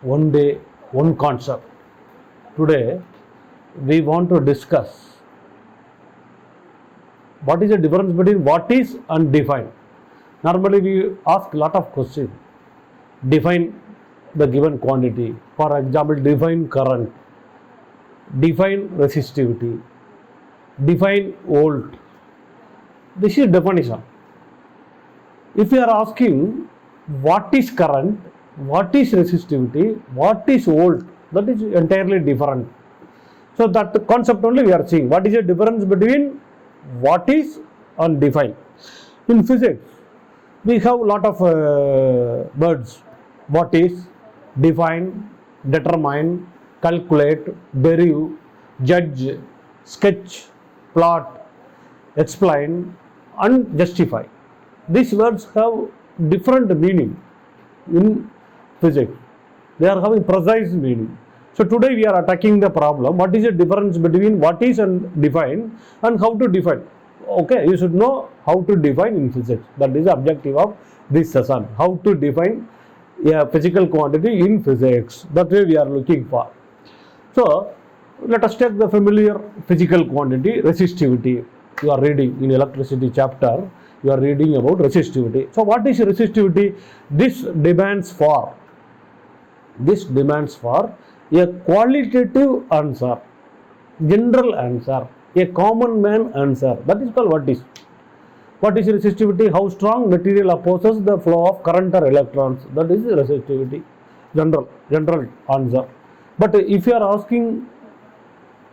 one day, one concept. Today, we want to discuss what is the difference between what is and define. Normally, we ask a lot of questions. Define the given quantity. For example, define current, define resistivity, define volt. This is definition. If you are asking what is current, what is resistivity, what is volt, that is entirely different. So that concept only we are seeing. What is the difference between what is and define? In physics, we have a lot of words. What is, define, determine, calculate, derive, judge, sketch, plot, explain, and justify. These words have different meaning in physics. They are having precise meaning. So today we are attacking the problem. What is the difference between what is and define, and how to define? Okay, you should know how to define in physics. That is the objective of this session. How to define a physical quantity in physics. That way we are looking for. So let us take the familiar physical quantity, resistivity. You are reading in electricity chapter. You are reading about resistivity. So what is resistivity? This demands for a qualitative answer, general answer, a common man answer. That is called what is. What is resistivity? How strong material opposes the flow of current or electrons. That is resistivity. General answer. But if you are asking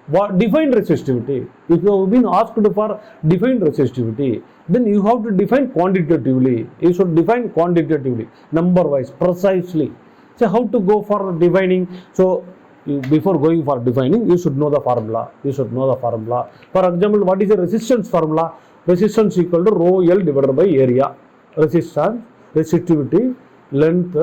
what define resistivity, if you have been asked for define resistivity, then you have to define quantitatively. You should define quantitatively, number wise, precisely. So how to go for defining? So before going for defining, you should know the formula. For example, what is the resistance formula? Resistance equal to rho L divided by area. Resistance, resistivity, length,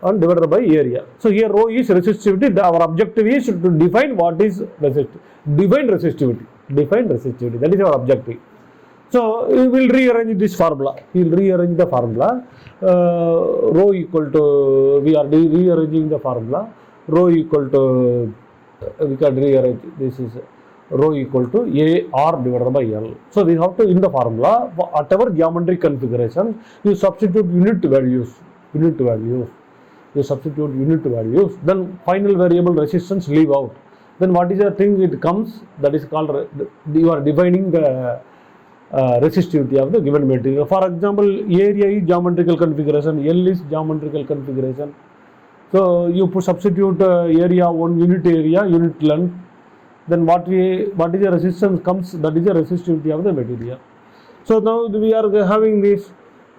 and divided by area. So here rho is resistivity. Our objective is to define what is resistivity. Define resistivity. That is our objective. So we will rearrange this formula. We will rearrange the formula. Rho equal to, we are rearranging the formula. Rho equal to, we can rearrange, this is rho equal to AR divided by L. So we have to, in the formula, whatever geometric configuration, you substitute unit values. You substitute unit values. Then final variable resistance leave out. Then what is the thing it comes? That is called, you are defining the resistivity of the given material. For example, area is geometrical configuration, L is geometrical configuration. So you substitute area, one unit area, unit length. Then what is the resistance comes? That is the resistivity of the material. So now we are having this.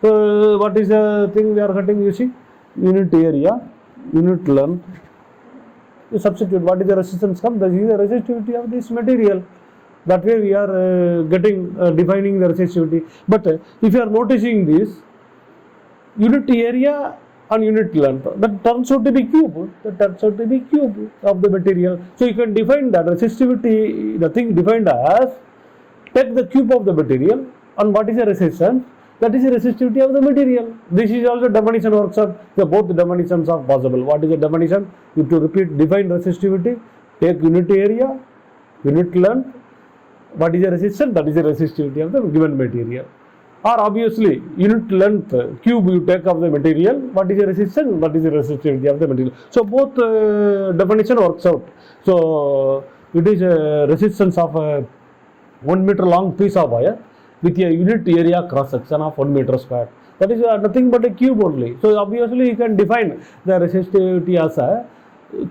So what is the thing we are getting? You see, unit area, unit length. You substitute what is the resistance comes? That is the resistivity of this material. That way we are defining the resistivity. But if you are noticing this, unit area and unit length, that turns out to be cube. Of the material. So you can define that resistivity, the thing defined as, take the cube of the material, and what is the resistance? That is the resistivity of the material. This is also definition works out. So both the definitions are possible. What is the definition? You have to repeat, define resistivity, take unit area, unit length. What is the resistance? That is the resistivity of the given material. Or obviously, unit length, cube you take of the material, what is the resistance? What is the resistivity of the material? So both definition works out. So it is a resistance of a 1 meter long piece of wire with a unit area cross section of 1 meter square. That is nothing but a cube only. So obviously you can define the resistivity as a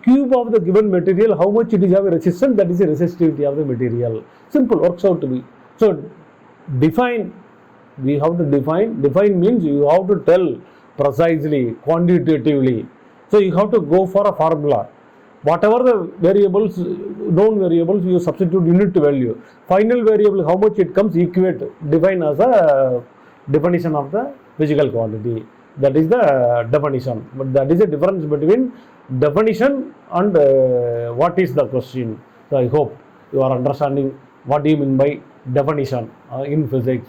cube of the given material, how much it is have a resistance, that is the resistivity of the material. Simple, works out to be. So define, we have to define means you have to tell precisely, quantitatively. So you have to go for a formula. Whatever the variables, known variables, you substitute unit value. Final variable, how much it comes, equate, define as a definition of the physical quantity. That is the definition. But that is the difference between definition and what is the question. So I hope you are understanding what do you mean by definition in physics.